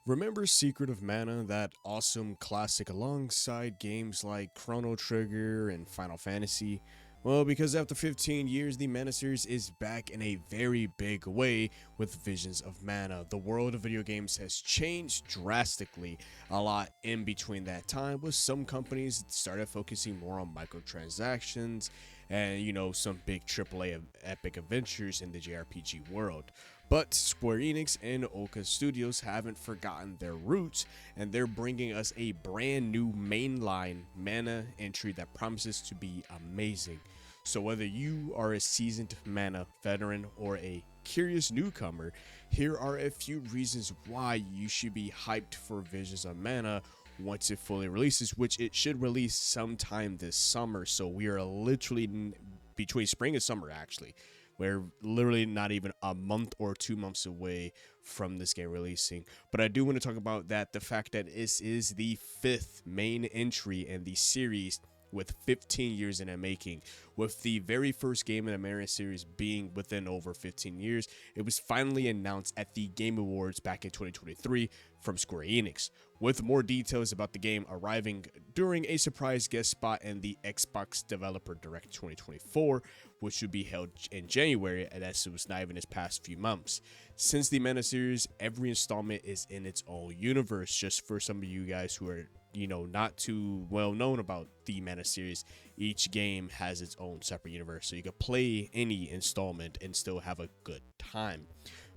Remember Secret of Mana, that awesome classic alongside games like Chrono Trigger and Final Fantasy? Well, because after 15 years, the Mana series is back in a very big way with Visions of Mana. The world of video games has changed drastically a lot in between that time, with some companies that started focusing more on microtransactions and, some big AAA epic adventures in the JRPG world. But Square Enix and Oka Studios haven't forgotten their roots, and they're bringing us a brand new mainline Mana entry that promises to be amazing. So whether you are a seasoned Mana veteran or a curious newcomer, here are a few reasons why you should be hyped for Visions of Mana once it fully releases, which it should release sometime this summer. So we are literally between spring and summer, actually. We're literally not even a month or 2 months away from this game releasing. But I do want to talk about that, the fact that this is the 5th main entry in the series with 15 years in the making. With the very first game in the Mana series being within over 15 years, it was finally announced at the Game Awards back in 2023 from Square Enix, with more details about the game arriving during a surprise guest spot in the Xbox Developer Direct 2024, which should be held in January, and as it was not even this past few months. Since the Mana series, every installment is in its own universe. Just for some of you guys who are not too well known about the Mana series, each game has its own separate universe, so you can play any installment and still have a good time.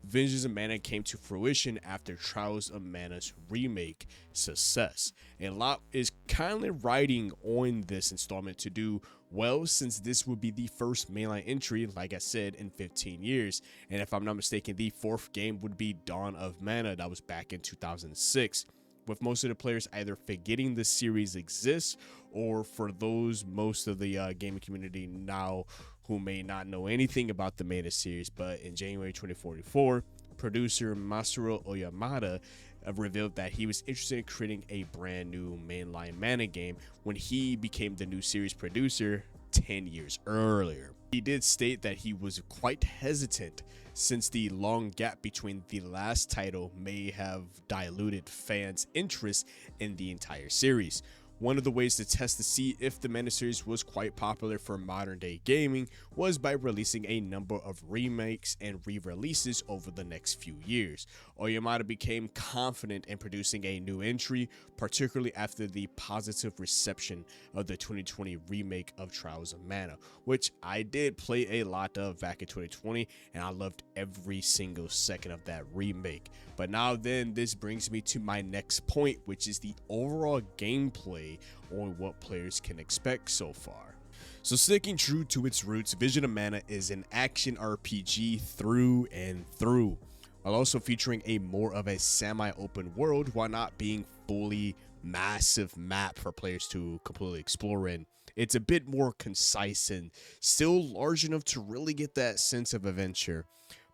Visions of Mana came to fruition after Trials of Mana's remake success. A lot is kindly riding on this installment to do well, since this would be the first mainline entry, like I said, in 15 years. And if I'm not mistaken, the 4th game would be Dawn of Mana, that was back in 2006. With most of the players either forgetting the series exists, or for those most of the gaming community now who may not know anything about the Mana series. But in January 2044, producer Masaru Oyamada revealed that he was interested in creating a brand new mainline Mana game when he became the new series producer 10 years earlier. He did state that he was quite hesitant, since the long gap between the last title may have diluted fans' interest in the entire series. One of the ways to test to see if the Mana series was quite popular for modern day gaming was by releasing a number of remakes and re-releases over the next few years. Oyamada became confident in producing a new entry, particularly after the positive reception of the 2020 remake of Trials of Mana, which I did play a lot of back in 2020, and I loved every single second of that remake. But now then, this brings me to my next point, which is the overall gameplay on what players can expect so far. So sticking true to its roots, Vision of Mana is an action RPG through and through, while also featuring a more of a semi-open world while not being fully massive map for players to completely explore in. It's a bit more concise and still large enough to really get that sense of adventure.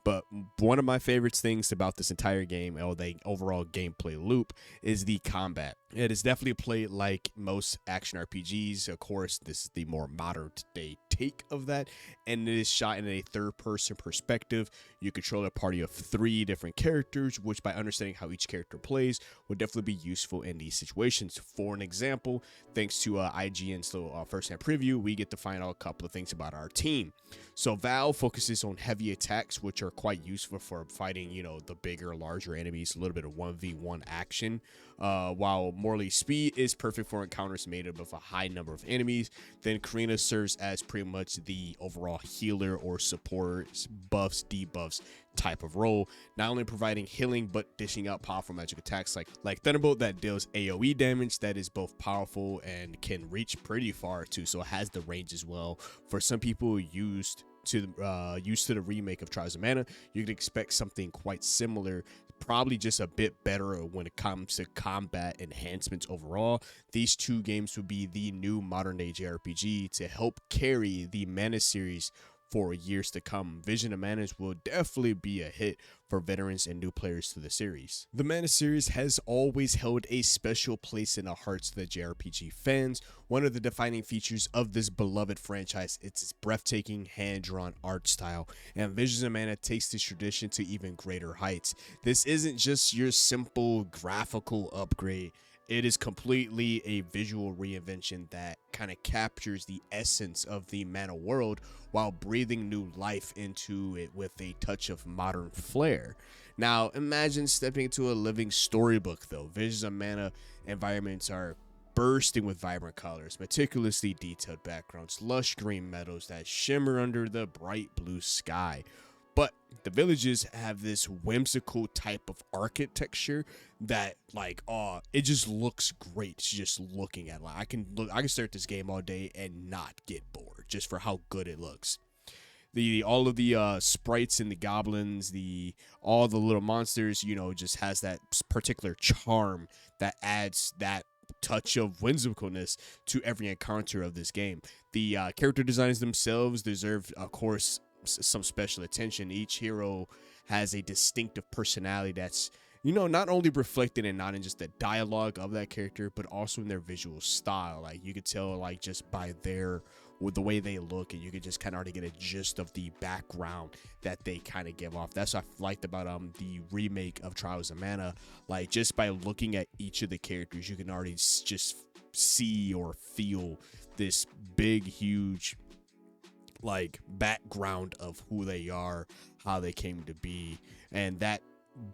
But one of my favorite things about this entire game, or the overall gameplay loop, is the combat. It is definitely played like most action RPGs. Of course, this is the more modern day take of that, and it is shot in a third-person perspective. You control a party of 3 different characters, which by understanding how each character plays would definitely be useful in these situations. For an example, thanks to IGN's little first-hand preview, we get to find out a couple of things about our team. So Val focuses on heavy attacks, which are quite useful for fighting, the bigger, larger enemies, a little bit of 1v1 action, while Morley Speed is perfect for encounters made up of a high number of enemies. Then Karina serves as pretty much the overall healer or support, buffs, debuffs type of role, not only providing healing but dishing out powerful magic attacks like Thunderbolt that deals AoE damage that is both powerful and can reach pretty far too, so it has the range as well. For some people used to the remake of Trials of Mana, you could expect something quite similar, probably just a bit better when it comes to combat enhancements overall. These 2 games would be the new modern day JRPG to help carry the Mana series for years to come. Visions of Mana will definitely be a hit for veterans and new players to the series. The Mana series has always held a special place in the hearts of the JRPG fans. One of the defining features of this beloved franchise is its breathtaking hand-drawn art style, and Visions of Mana takes this tradition to even greater heights. This isn't just your simple graphical upgrade. It is completely a visual reinvention that kind of captures the essence of the Mana world while breathing new life into it with a touch of modern flair. Now, imagine stepping into a living storybook though. Visions of Mana environments are bursting with vibrant colors, meticulously detailed backgrounds, lush green meadows that shimmer under the bright blue sky. But the villages have this whimsical type of architecture that, like, it just looks great just looking at it. Like, I can start this game all day and not get bored just for how good it looks. All of the sprites and the goblins, all the little monsters, just has that particular charm that adds that touch of whimsicalness to every encounter of this game. The character designs themselves deserve, of course, some special attention. Each hero has a distinctive personality that's not only reflected in not in just the dialogue of that character, but also in their visual style. Like, you could tell, like, just by with the way they look, and you could just kind of already get a gist of the background that they kind of give off. That's what I liked about the remake of Trials of Mana. Like, just by looking at each of the characters, you can already just see or feel this big, huge, like, background of who they are, how they came to be, and that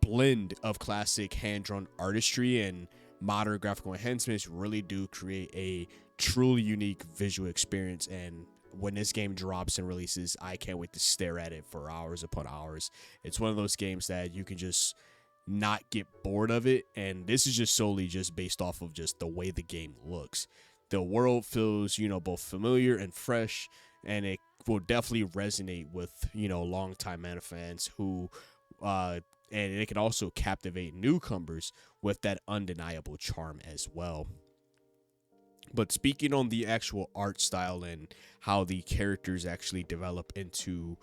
blend of classic hand-drawn artistry and modern graphical enhancements really do create a truly unique visual experience. And when this game drops and releases, I can't wait to stare at it for hours upon hours. It's one of those games that you can just not get bored of it, and this is just solely just based off of just the way the game looks. The world feels, both familiar and fresh, and it will definitely resonate with, longtime Mana fans who, and it can also captivate newcomers with that undeniable charm as well. But speaking on the actual art style and how the characters actually develop into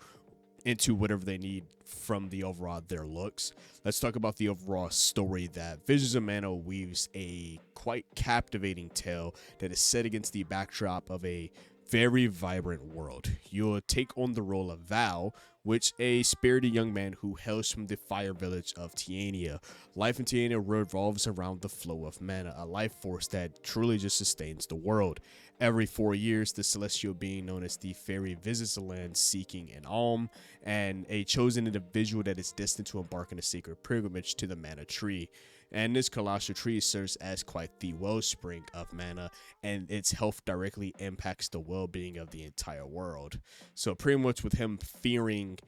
whatever they need from the overall their looks, let's talk about the overall story. That Visions of Mana weaves a quite captivating tale that is set against the backdrop of a very vibrant world. You'll take on the role of Val, which a spirited young man who hails from the fire village of Tiania. Life in Tiania revolves around the flow of mana, a life force that truly just sustains the world. Every 4 years, the celestial being known as the fairy visits the land seeking an alm, and a chosen individual that is destined to embark on a sacred pilgrimage to the mana tree. And this colossal tree serves as quite the wellspring of mana, and its health directly impacts the well-being of the entire world. So pretty much with him fearing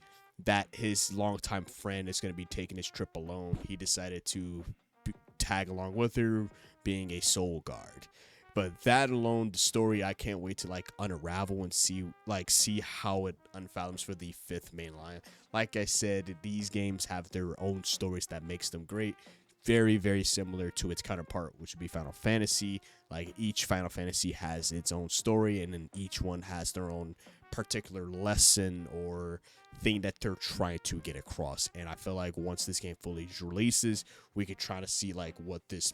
that his longtime friend is going to be taking his trip alone, he decided to tag along with her, being a soul guard. But that alone, the story, I can't wait to unravel and see how it unfolds for the fifth main line. Like I said, these games have their own stories that makes them great. Very, very similar to its counterpart, which would be Final Fantasy. Like, each Final Fantasy has its own story, and then each one has their own particular lesson or thing that they're trying to get across. And I feel like once this game fully releases, we could try to see what this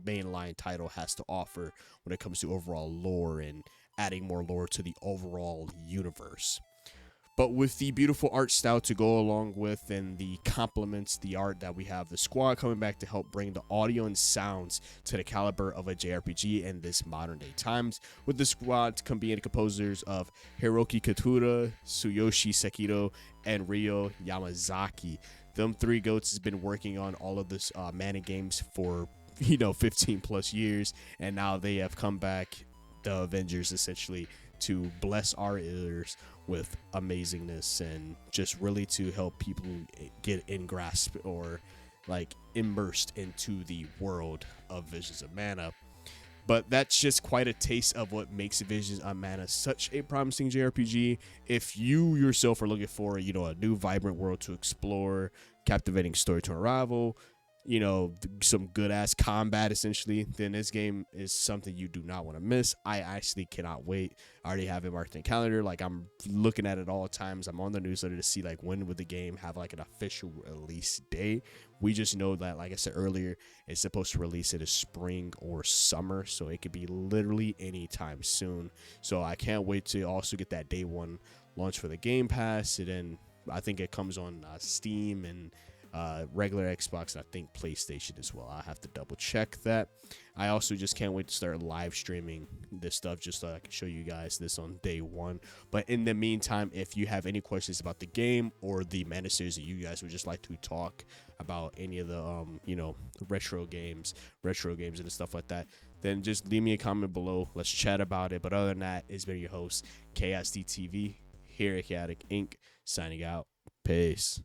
mainline title has to offer when it comes to overall lore and adding more lore to the overall universe. But with the beautiful art style to go along with, and the complements the art that we have, the squad coming back to help bring the audio and sounds to the caliber of a JRPG in this modern day times, with the squad being composers of Hiroki Katura, Tsuyoshi Sekiro, and Ryo Yamazaki. Them three goats has been working on all of this Mana games for 15 plus years, and now they have come back, the Avengers essentially, to bless our ears with amazingness and just really to help people get in grasp or immersed into the world of Visions of Mana. But that's just quite a taste of what makes Visions of Mana such a promising JRPG. If you yourself are looking for a new vibrant world to explore, captivating story to unravel, some good ass combat essentially, then this game is something you do not want to miss. I actually cannot wait. I already have it marked in calendar. Like, I'm looking at it all times. I'm on the newsletter to see like when would the game have like an official release date. We just know that, like I said earlier, it's supposed to release in the spring or summer, so it could be literally anytime soon. So I can't wait to also get that day one launch for the Game Pass. And then I think it comes on Steam and regular Xbox, and I think PlayStation as well. I have to double check that. I also just can't wait to start live streaming this stuff just so I can show you guys this on day one. But in the meantime, if you have any questions about the game or the Mana series that you guys would just like to talk about, any of the retro games and stuff like that, then just leave me a comment below. Let's chat about it. But other than that, it's been your host KSDTV here at Chaotic Inc. signing out. Peace.